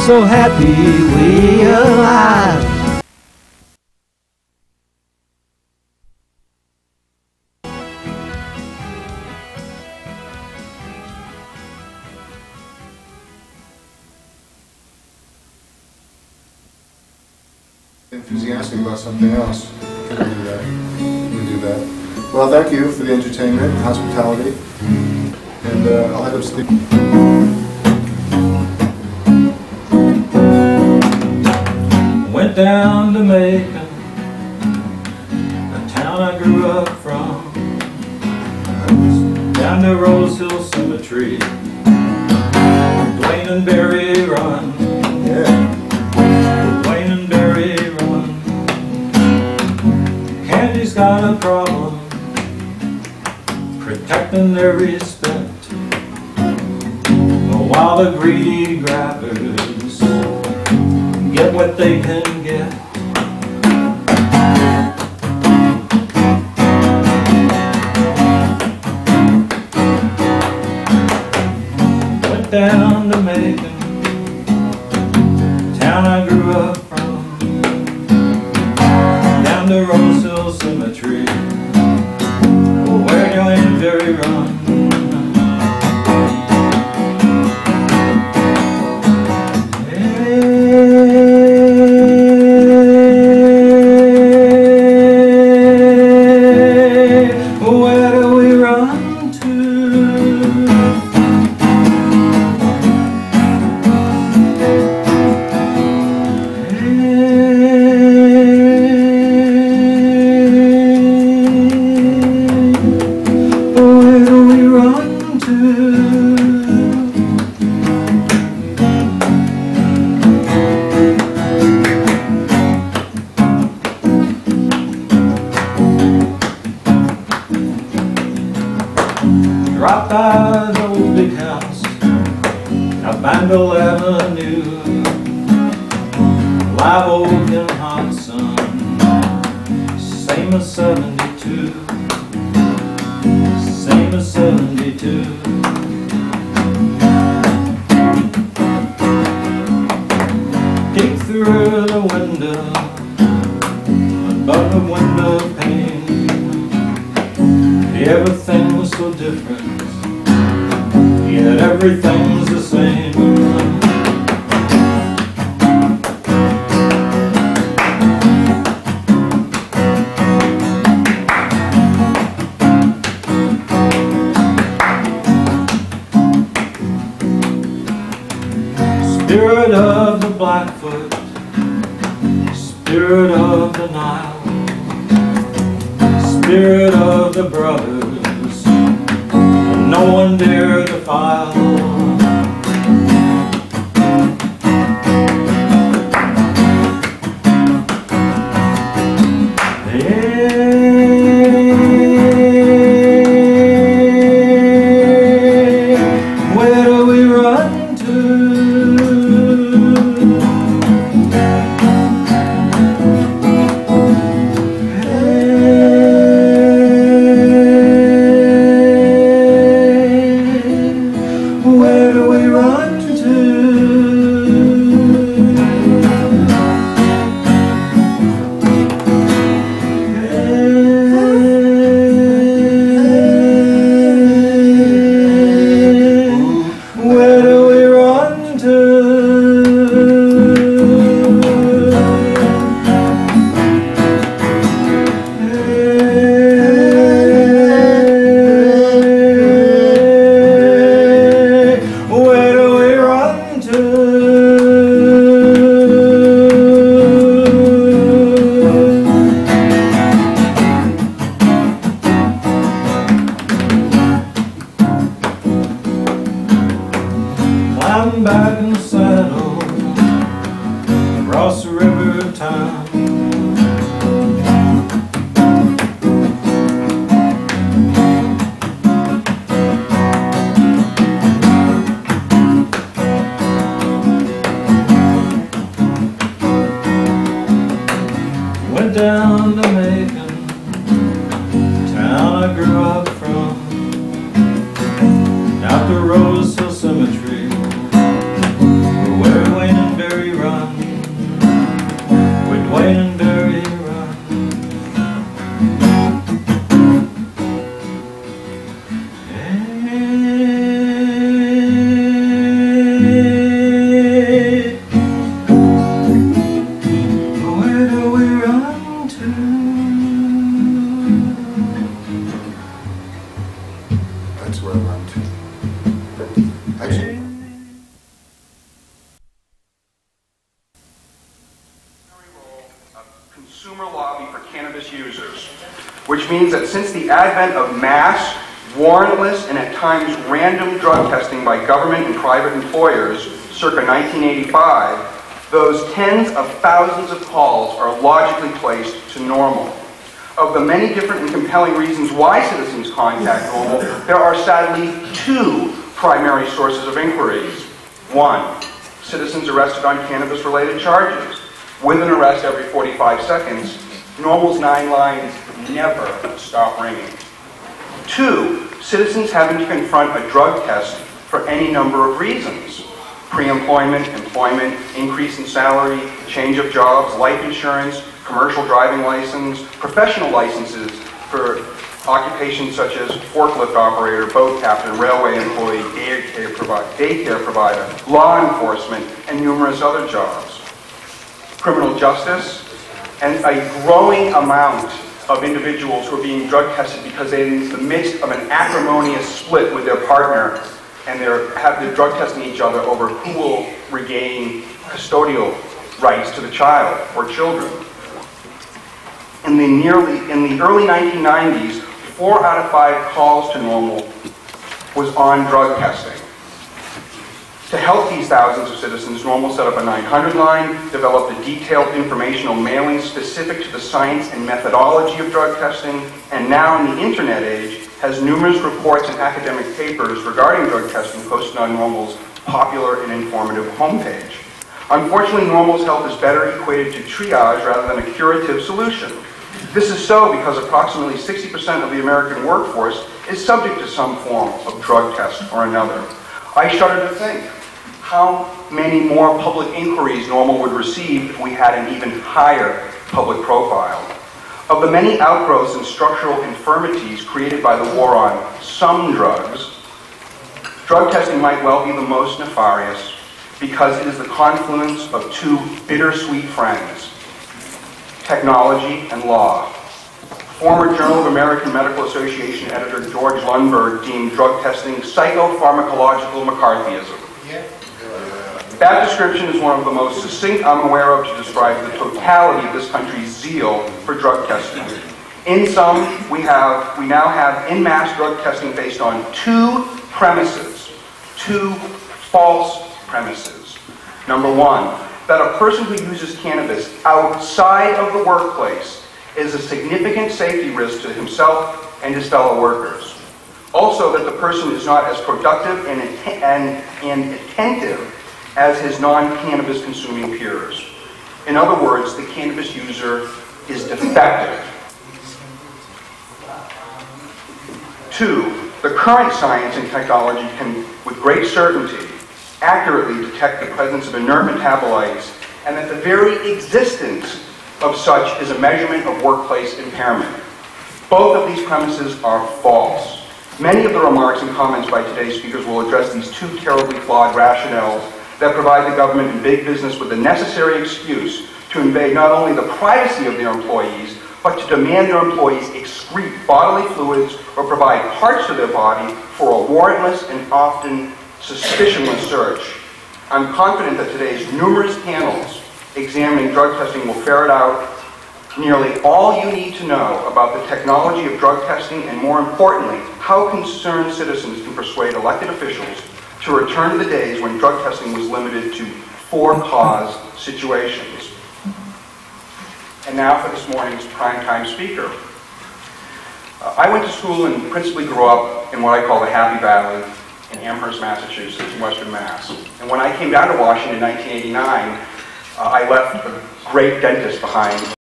so happy we alive. Enthusiastic about something else. We can do that. We can do that. Well, thank you for the entertainment and hospitality. And I'll head upstairs. Went down to Macon, the town I grew up from, down to Rose Hill Cemetery, Dwayne and Barry run. Yeah. Dwayne and Barry run. Candy's got a problem protecting their respect, while the greedy grabbers get what they can get. Went down to Macon, town I grew up from, down to Rose Hill Cemetery, where Dwayne and Barry run. Dropped by the old big house, up Vandal Avenue, live oak and hot sun, same as 72, same as 72. Peek through the window, above the window pane, everything was so different, yet everything's the same. Spirit of the Blackfoot, spirit of the Nile, spirit of the brothers, no one dare defile. Where do we run to? Where do we run to? Where do we run to? Where do we run to? Climb back in the saddle, across the river town. Went down to Macon, town I grew up from, out to Rose Hill Cemetery, where Dwayne and consumer lobby for cannabis users, which means that since the advent of mass, warrantless, and at times random drug testing by government and private employers, circa 1985, those tens of thousands of calls are logically placed to NORML. Of the many different and compelling reasons why citizens contact NORML, there are sadly two primary sources of inquiries. One, citizens arrested on cannabis-related charges. With an arrest every 45 seconds, NORML's 9 lines never stop ringing. Two, citizens having to confront a drug test for any number of reasons. Pre-employment, employment, increase in salary, change of jobs, life insurance, commercial driving license, professional licenses for occupations such as forklift operator, boat captain, railway employee, daycare provider, law enforcement, and numerous other jobs. Criminal justice, and a growing amount of individuals who are being drug tested because they're in the midst of an acrimonious split with their partner, and they're drug testing each other over who will regain custodial rights to the child or children. In the early 1990s, 4 out of 5 calls to NORML was on drug testing. To help these thousands of citizens, NORML set up a 900 line, developed a detailed informational mailing specific to the science and methodology of drug testing, and now in the internet age, has numerous reports and academic papers regarding drug testing posted on NORML's popular and informative homepage. Unfortunately, NORML's help is better equated to triage rather than a curative solution. This is so because approximately 60% of the American workforce is subject to some form of drug test or another. I shudder to think how many more public inquiries NORML would receive if we had an even higher public profile. Of the many outgrowths and structural infirmities created by the war on some drugs, drug testing might well be the most nefarious because it is the confluence of two bittersweet friends: technology and law. Former Journal of American Medical Association editor George Lundberg deemed drug testing psychopharmacological McCarthyism. That description is one of the most succinct I'm aware of to describe the totality of this country's zeal for drug testing. In sum, we now have in mass drug testing based on two false premises. Number one, that a person who uses cannabis outside of the workplace is a significant safety risk to himself and his fellow workers. Also, that the person is not as productive and attentive as his non-cannabis consuming peers. In other words, the cannabis user is defective. Two, the current science and technology can, with great certainty, accurately detect the presence of inert metabolites, and that the very existence of such is a measurement of workplace impairment. Both of these premises are false. Many of the remarks and comments by today's speakers will address these two terribly flawed rationales that provide the government and big business with the necessary excuse to invade not only the privacy of their employees, but to demand their employees excrete bodily fluids or provide parts of their body for a warrantless and often suspicionless search. I'm confident that today's numerous panels examining drug testing will ferret out nearly all you need to know about the technology of drug testing and, more importantly, how concerned citizens can persuade elected officials to return to the days when drug testing was limited to for-cause situations. And now for this morning's primetime speaker. I went to school and principally grew up in what I call the Happy Valley in Amherst, Massachusetts, in Western Mass. And when I came down to Washington in 1989, I left a great dentist behind